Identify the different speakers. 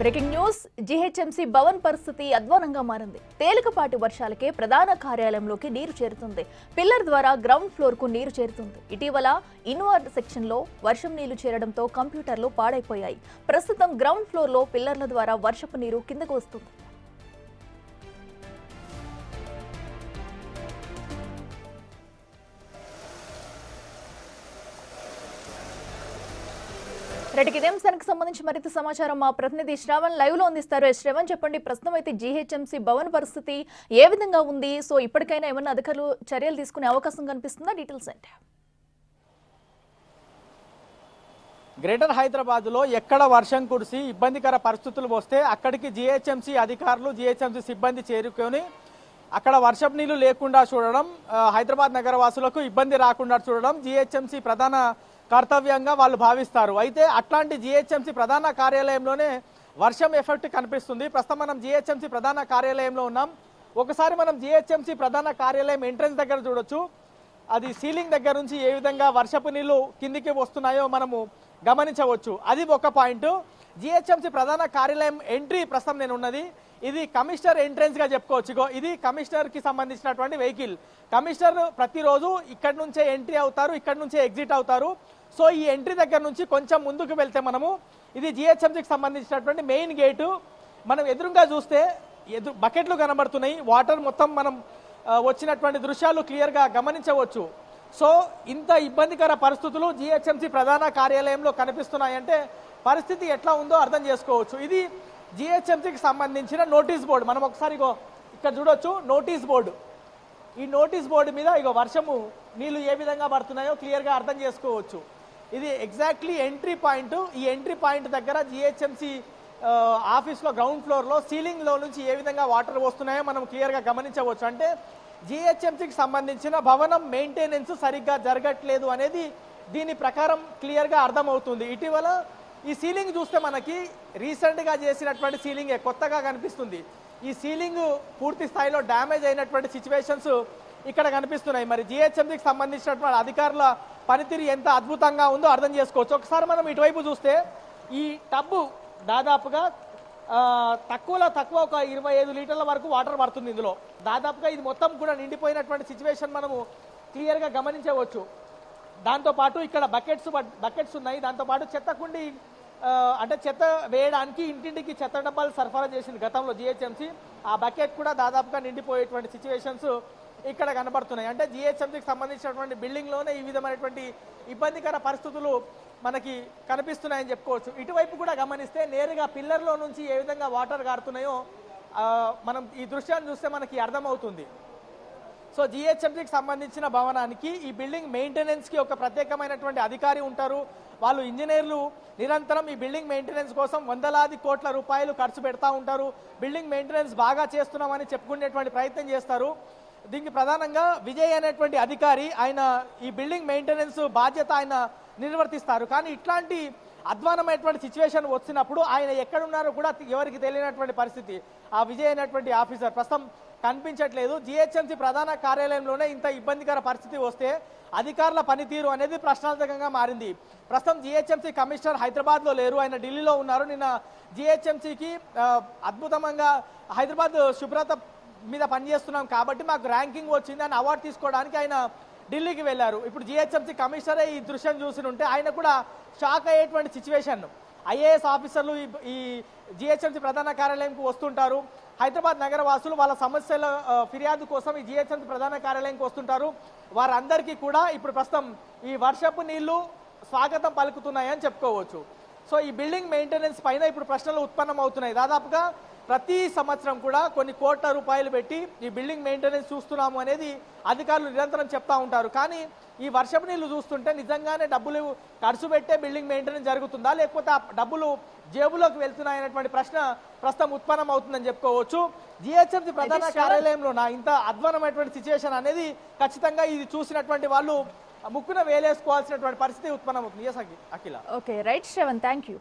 Speaker 1: Breaking news. GHMC Bhavan పరిస్థితి అధ్వానంగా మారింది. తేలికపాటి వర్షాలకే ప్రధాన కార్యాలయంలోకి నీరు చేరుతుంది. పిల్లర్ ద్వారా గ్రౌండ్ ఫ్లోర్ కు నీరు చేరుతుంది. ఇటీవల ఇన్వర్డ్ సెక్షన్ లో వర్షం నీళ్లు చేరడంతో కంప్యూటర్లు పాడైపోయాయి. ప్రస్తుతం గ్రౌండ్ ఫ్లోర్ లో పిల్లర్ల ద్వారా వర్షపు నీరు కిందకు వస్తుంది. రెడ్డికి ఇదే అంశానికి సంబంధించి మరింత సమాచారం మా ప్రతినిధి శ్రవణ్ లైవ్ లో అందిస్తారు. శ్రవణ్, చెప్పండి, ప్రస్తుతం అయితే జీహెచ్ఎంసీ భవన్ పరిస్థితి ఏ విధంగా ఉంది? సో ఇప్పటికైనా ఏమన్నా అధికారులు చర్యలు తీసుకునే అవకాశం కనిపిస్తుందా? డీటెయిల్స్ అంటే
Speaker 2: గ్రేటర్ హైదరాబాద్లో ఎక్కడ వర్షం కురిసి ఇబ్బందికర పరిస్థితులు వస్తే అక్కడికి జీహెచ్ఎంసీ అధికారులు జీహెచ్ఎంసీ సిబ్బంది చేరుకొని అక్కడ వర్షపు నీళ్లు లేకుండా చూడడం, హైదరాబాద్ నగరవాసులకు ఇబ్బంది రాకుండా చూడడం జీహెచ్ఎంసీ ప్రధాన కర్తవ్యంగా వాళ్ళు భావిస్తారు. అయితే అట్లాంటి జీహెచ్ఎంసీ ప్రధాన కార్యాలయంలోనే వర్షం ఎఫెక్ట్ కనిపిస్తుంది. ప్రస్తుతం మనం జీహెచ్ఎంసీ ప్రధాన కార్యాలయంలో ఉన్నాం. ఒకసారి మనం జీహెచ్ఎంసీ ప్రధాన కార్యాలయం ఎంట్రన్స్ దగ్గర చూడొచ్చు. అది సీలింగ్ దగ్గర నుంచి ఏ విధంగా వర్షపు నీళ్లు కిందికి వస్తున్నాయో మనము గమనించవచ్చు. అది ఒక పాయింట్. జీహెచ్ఎంసీ ప్రధాన కార్యాలయం ఎంట్రీ ప్రస్తుతం నేను ఉన్నది. ఇది కమిషనర్ ఎంట్రెన్స్ గా చెప్పుకోవచ్చు. ఇది కమిషనర్ కి సంబంధించినటువంటి వెహికల్. కమిషనర్ ప్రతిరోజు ఇక్కడి నుంచే ఎంట్రీ అవుతారు, ఇక్కడి నుంచే ఎగ్జిట్ అవుతారు. సో ఈ ఎంట్రీ దగ్గర నుంచి కొంచెం ముందుకు వెళ్తే మనము ఇది జీహెచ్ఎంసీకి సంబంధించినటువంటి మెయిన్ గేటు. మనం ఎదురుగా చూస్తే బకెట్లు కనబడుతున్నాయి. వాటర్ మొత్తం మనం వచ్చినటువంటి దృశ్యాలు క్లియర్గా గమనించవచ్చు. సో ఇంత ఇబ్బందికర పరిస్థితులు జీహెచ్ఎంసీ ప్రధాన కార్యాలయంలో కనిపిస్తున్నాయంటే పరిస్థితి ఎట్లా ఉందో అర్థం చేసుకోవచ్చు. ఇది జీహెచ్ఎంసీకి సంబంధించిన నోటీస్ బోర్డు. మనం ఒకసారి ఇక్కడ చూడొచ్చు నోటీస్ బోర్డు. ఈ నోటీస్ బోర్డు మీద వర్షము నీళ్లు ఏ విధంగా పడుతున్నాయో క్లియర్గా అర్థం చేసుకోవచ్చు. ఇది ఎగ్జాక్ట్లీ ఎంట్రీ పాయింట్. ఈ ఎంట్రీ పాయింట్ దగ్గర జీహెచ్ఎంసీ ఆఫీస్లో గ్రౌండ్ ఫ్లోర్లో సీలింగ్లో నుంచి ఏ విధంగా వాటర్ వస్తున్నాయో మనం క్లియర్గా గమనించవచ్చు. అంటే జీహెచ్ఎంసీకి సంబంధించిన భవనం మెయింటెనెన్స్ సరిగ్గా జరగట్లేదు అనేది దీని ప్రకారం క్లియర్గా అర్థమవుతుంది. ఇటీవల ఈ సీలింగ్ చూస్తే మనకి రీసెంట్గా చేసినటువంటి సీలింగే కొత్తగా కనిపిస్తుంది. ఈ సీలింగ్ పూర్తి స్థాయిలో డ్యామేజ్ అయినటువంటి సిచ్యువేషన్స్ ఇక్కడ కనిపిస్తున్నాయి. మరి జీహెచ్ఎంసీకి సంబంధించినటువంటి అధికారుల పనితీరు ఎంత అద్భుతంగా ఉందో అర్థం చేసుకోవచ్చు. ఒకసారి మనం ఇటువైపు చూస్తే ఈ టబ్బు దాదాపుగా తక్కువలో తక్కువ ఒక 25 లీటర్ల వరకు వాటర్ పడుతుంది. ఇందులో దాదాపుగా ఇది మొత్తం కూడా నిండిపోయినటువంటి సిచ్యువేషన్ మనము క్లియర్గా గమనించవచ్చు. దాంతోపాటు ఇక్కడ బకెట్స్ ఉన్నాయి. దాంతోపాటు చెత్త కుండి, అంటే చెత్త వేయడానికి ఇంటింటికి చెత్త డబ్బాలు సరఫరా చేసింది గతంలో జీహెచ్ఎంసీ. ఆ బకెట్ కూడా దాదాపుగా నిండిపోయేటువంటి సిచ్యువేషన్స్ ఇక్కడ కనబడుతున్నాయి. అంటే జీహెచ్ఎంసీకి సంబంధించినటువంటి బిల్డింగ్లోనే ఈ విధమైనటువంటి ఇబ్బందికర పరిస్థితులు మనకి కనిపిస్తున్నాయని చెప్పుకోవచ్చు. ఇటువైపు కూడా గమనిస్తే నేరుగా పిల్లర్లో నుంచి ఏ విధంగా వాటర్ గారుతున్నాయో మనం ఈ దృశ్యాన్ని చూస్తే మనకి అర్థమవుతుంది. సో జీహెచ్ఎంసీకి సంబంధించిన భవనానికి ఈ బిల్డింగ్ మెయింటెనెన్స్కి ఒక ప్రత్యేకమైనటువంటి అధికారి ఉంటారు. వాళ్ళు ఇంజనీర్లు నిరంతరం ఈ బిల్డింగ్ మెయింటెనెన్స్ కోసం వందలాది కోట్ల రూపాయలు ఖర్చు పెడతా ఉంటారు. బిల్డింగ్ మెయింటెనెన్స్ బాగా చేస్తున్నామని చెప్పుకునేటువంటి ప్రయత్నం చేస్తారు. దీనికి ప్రధానంగా విజయ్ అనేటువంటి అధికారి, ఆయన ఈ బిల్డింగ్ మెయింటెనెన్స్ బాధ్యత ఆయన నిర్వర్తిస్తారు. కానీ ఇట్లాంటి అధ్వానమైనటువంటి సిచ్యువేషన్ వచ్చినప్పుడు ఆయన ఎక్కడున్నారో కూడా ఎవరికి తెలియనటువంటి పరిస్థితి. ఆ విజయ్ అనేటువంటి ఆఫీసర్ ప్రస్తుతం కనిపించట్లేదు. జీహెచ్ఎంసీ ప్రధాన కార్యాలయంలోనే ఇంత ఇబ్బందికర పరిస్థితి వస్తే అధికారుల పనితీరు అనేది ప్రశ్నార్థకంగా మారింది. ప్రస్తుతం జీహెచ్ఎంసీ కమిషనర్ హైదరాబాద్లో లేరు, ఆయన ఢిల్లీలో ఉన్నారు. నిన్న జీహెచ్ఎంసీకి అద్భుతంగా హైదరాబాద్ శుభ్రత మీద పనిచేస్తున్నాం కాబట్టి మాకు ర్యాంకింగ్ వచ్చింది అని అవార్డు తీసుకోవడానికి ఆయన ఢిల్లీకి వెళ్ళారు. ఇప్పుడు జీహెచ్ఎంసీ కమిషనరే ఈ దృశ్యం చూసి ఉంటే ఆయన కూడా షాక్ అయ్యేటువంటి సిచ్యువేషన్. ఐఏఎస్ ఆఫీసర్లు ఈ జీహెచ్ఎంసీ ప్రధాన కార్యాలయంకు వస్తుంటారు. హైదరాబాద్ నగరవాసులు వాళ్ళ సమస్యల ఫిర్యాదు కోసం ఈ జీహెచ్ఎంసీ ప్రధాన కార్యాలయంకి వస్తుంటారు. వారందరికీ కూడా ఇప్పుడు ప్రస్తుతం ఈ వర్షపు నీళ్లు స్వాగతం పలుకుతున్నాయని చెప్పుకోవచ్చు. సో ఈ బిల్డింగ్ మెయింటెనెన్స్ పైన ఇప్పుడు ప్రశ్నలు ఉత్పన్నం అవుతున్నాయి. దాదాపుగా ప్రతి సంవత్సరం కూడా కొన్ని కోట్ల రూపాయలు పెట్టి ఈ బిల్డింగ్ మెయింటెనెన్స్ చూస్తున్నాము అనేది అధికారులు నిరంతరం చెప్తా ఉంటారు. కానీ ఈ వర్షపు నీళ్లు చూస్తుంటే నిజంగానే డబ్బులు ఖర్చు పెట్టే బిల్డింగ్ మెయింటెనెన్స్ జరుగుతుందా, లేకపోతే ఆ డబ్బులు జేబులోకి వెళ్తున్నాయనేటువంటి ప్రశ్న ప్రస్తుతం ఉత్పన్నం అవుతుందని చెప్పుకోవచ్చు. జీహెచ్ఎంసీ ప్రధాన కార్యాలయంలో ఇంత అధ్వానమైనటువంటి సిచ్యువేషన్ అనేది ఖచ్చితంగా ఇది చూసినటువంటి వాళ్ళు ముక్కున వేలేసుకోవాల్సినటువంటి పరిస్థితి ఉత్పన్నం అవుతుంది. Akhila.
Speaker 1: Okay, right Shravan, thank you.